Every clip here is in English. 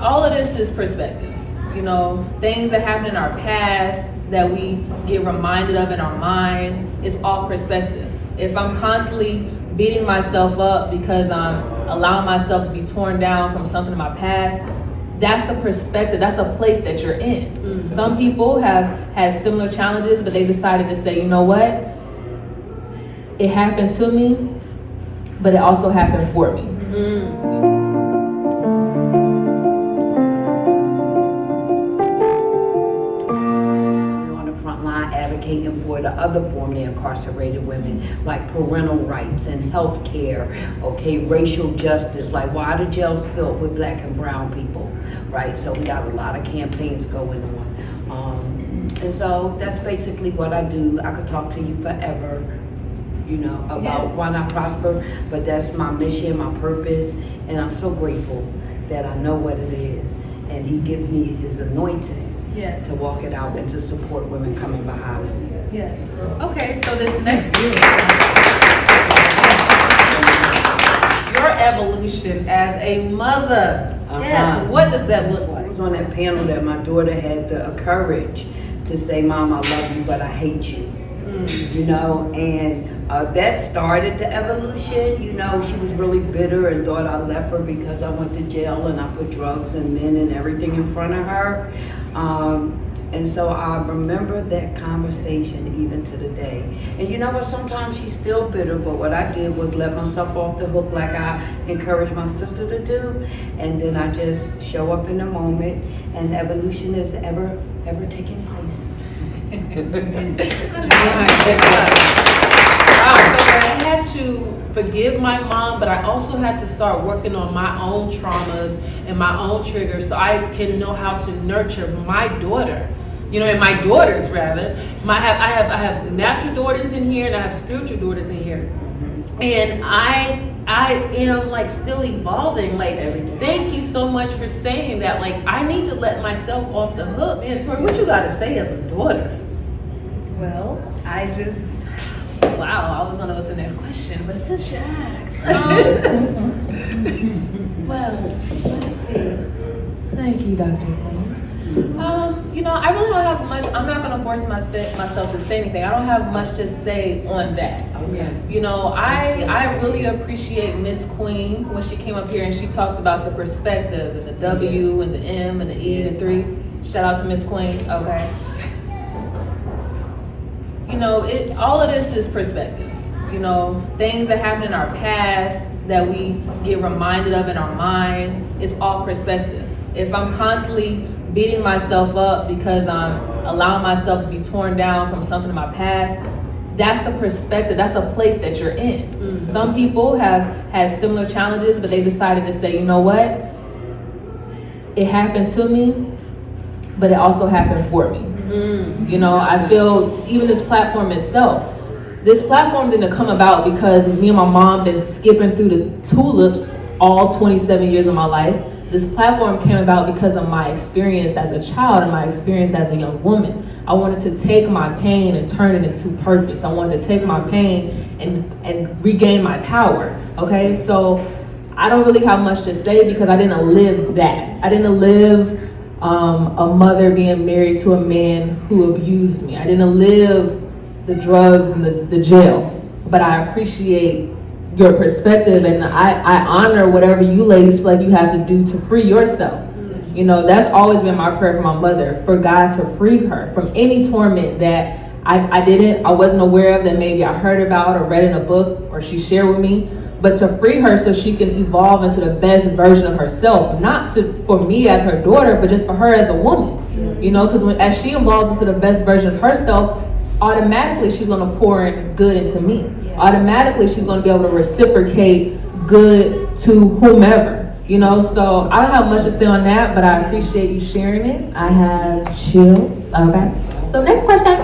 all of this is perspective. You know, things that happen in our past that we get reminded of in our mind, it's all perspective. If I'm constantly beating myself up because I'm allowing myself to be torn down from something in my past, that's a perspective, that's a place that you're in. Mm-hmm. Some people have had similar challenges, but they decided to say, you know what? It happened to me, but it also happened for me. Mm-hmm. Advocating for the other formerly incarcerated women, like parental rights and health care, okay, racial justice, like why are the jails filled with black and brown people, right? So we got a lot of campaigns going on. And so that's basically what I do. I could talk to you forever, you know, about Why Not Prosper, but that's my mission, my purpose, and I'm so grateful that I know what it is, and he gives me his anointing. Yes. To walk it out and to support women coming behind me. Yes. Okay, so this next your evolution as a mother. Yes. What does that look like? I was on that panel that my daughter had the courage to say, "Mom, I love you, but I hate you." You know, and that started the evolution. You know, she was really bitter and thought I left her because I went to jail and I put drugs and men and everything in front of her. And so I remember that conversation even to the day. And you know what, sometimes she's still bitter, but what I did was let myself off the hook like I encouraged my sister to do. And then I just show up in the moment, and evolution is ever taking place. I had to forgive my mom, but I also had to start working on my own traumas and my own triggers so I can know how to nurture my daughter. You know, and my daughters rather. I have natural daughters in here and I have spiritual daughters in here. And I am like still evolving. Like, thank you so much for saying that. Like, I need to let myself off the hook. Man, Tori, what you got to say as a daughter? Well, wow, I was gonna go to the next question, but since you asked, well, let's see. Thank you, Dr. Simmons. You know, I really don't have much. I'm not gonna force myself to say anything. I don't have much to say on that. Oh, yes. You know, I really appreciate Miss Queen when she came up here and she talked about the perspective and the W and the M and the E, the 3. Shout out to Miss Queen. Okay. You know, all of this is perspective. You know, things that happen in our past that we get reminded of in our mind, it's all perspective. If I'm constantly beating myself up because I'm allowing myself to be torn down from something in my past, that's a perspective, that's a place that you're in. Mm-hmm. Some people have had similar challenges, but they decided to say, you know what? It happened to me, but it also happened for me. You know, I feel even this platform itself, this platform didn't come about because me and my mom been skipping through the tulips all 27 years of my life. This platform came about because of my experience as a child and my experience as a young woman. I wanted to take my pain and turn it into purpose. I wanted to take my pain and regain my power, okay? So I don't really have much to say because I didn't live that. I didn't live a mother being married to a man who abused me. I didn't live the drugs and the jail, but I appreciate your perspective, and I honor whatever you ladies feel like you have to do to free yourself. You know, that's always been my prayer for my mother, for God to free her from any torment that I wasn't aware of, that maybe I heard about or read in a book or she shared with me, but to free her so she can evolve into the best version of herself, not for me as her daughter, but just for her as a woman. You know, because as she evolves into the best version of herself, automatically she's going to pour in good into me. Automatically she's going to be able to reciprocate good to whomever, you know. So I don't have much to say on that, but I appreciate you sharing it. I have chills. Okay, so next question: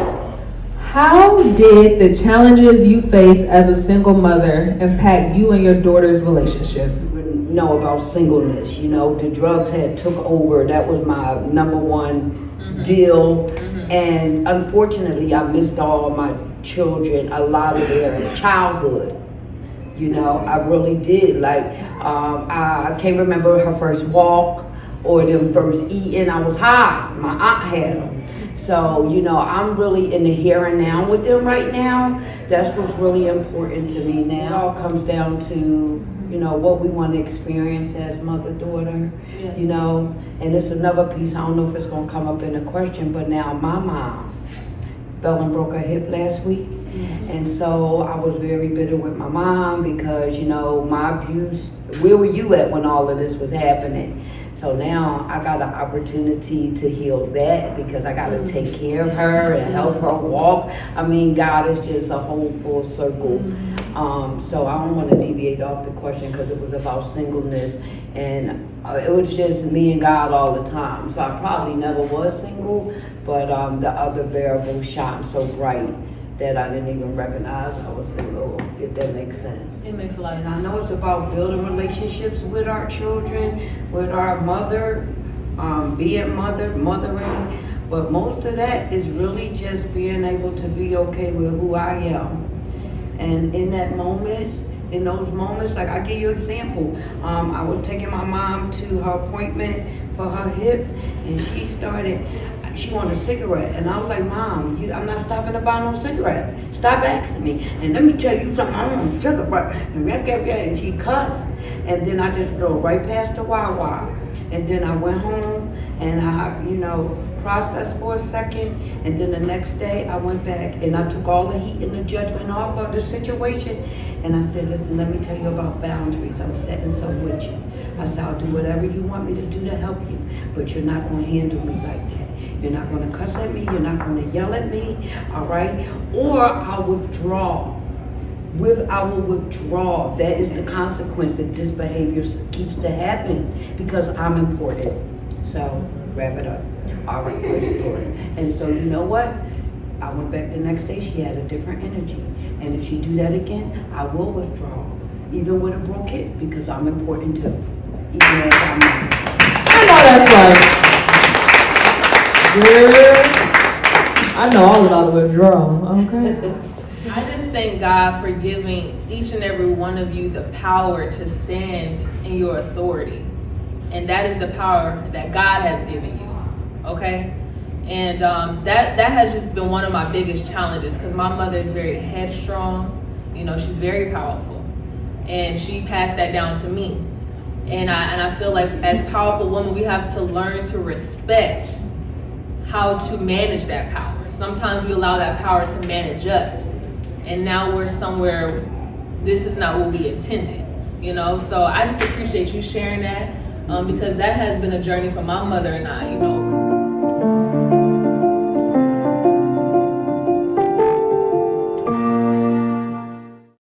how did the challenges you face as a single mother impact you and your daughter's relationship? Know about singleness, you know, the drugs had took over. That was my number one deal. And unfortunately, I missed all my children, a lot of their childhood. You know, I really did. Like, I can't remember her first walk or them first eating. I was high. My aunt had them. So, you know, I'm really in the here and now with them right now. That's what's really important to me now. It all comes down to, you know, what we want to experience as mother-daughter, Yes. you know. And it's another piece, I don't know if it's going to come up in the question, but now my mom fell and broke her hip last week. And so I was very bitter with my mom because, you know, my abuse, where were you at when all of this was happening? So now I got an opportunity to heal that because I got to take care of her and help her walk. I mean, God is just a whole full circle. So I don't want to deviate off the question because it was about singleness, and it was just me and God all the time. So I probably never was single, but the other variable shone so bright that I didn't even recognize I was single, if that makes sense. It makes a lot of And I sense. know it's about building relationships with our children, with our mother, being mothering, but most of that is really just being able to be okay with who I am. And in those moments, like I give you an example, I was taking my mom to her appointment for her hip, and she wanted a cigarette, and I was like, Mom, I'm not stopping to buy no cigarette. Stop asking me. And let me tell you something, I want a cigarette. And she cussed. And then I just drove right past the Wawa. And then I went home and I, you know, processed for a second. And then the next day I went back and I took all the heat and the judgment off of the situation. And I said, listen, let me tell you about boundaries. I'm setting some with you. I said, I'll do whatever you want me to do to help you, but you're not going to handle me like that. You're not going to cuss at me. You're not going to yell at me. All right? Or I'll withdraw. I will withdraw. That is the consequence if this behavior keeps to happen because I'm important. So, wrap it up. All right, praise the Lord. And so, you know what? I went back the next day. She had a different energy. And if she do that again, I will withdraw. Even with a broke hip, because I'm important too. Even as I'm not. I know that's right. Girl, I know all about the withdrawal, okay? I just thank God for giving each and every one of you the power to stand in your authority. And that is the power that God has given you, okay? And that has just been one of my biggest challenges because my mother is very headstrong. You know, she's very powerful. And she passed that down to me. And I feel like as powerful women, we have to learn to respect how to manage that power. Sometimes we allow that power to manage us. And now we're somewhere, this is not what we intended, you know? So I just appreciate you sharing that because that has been a journey for my mother and I, you know,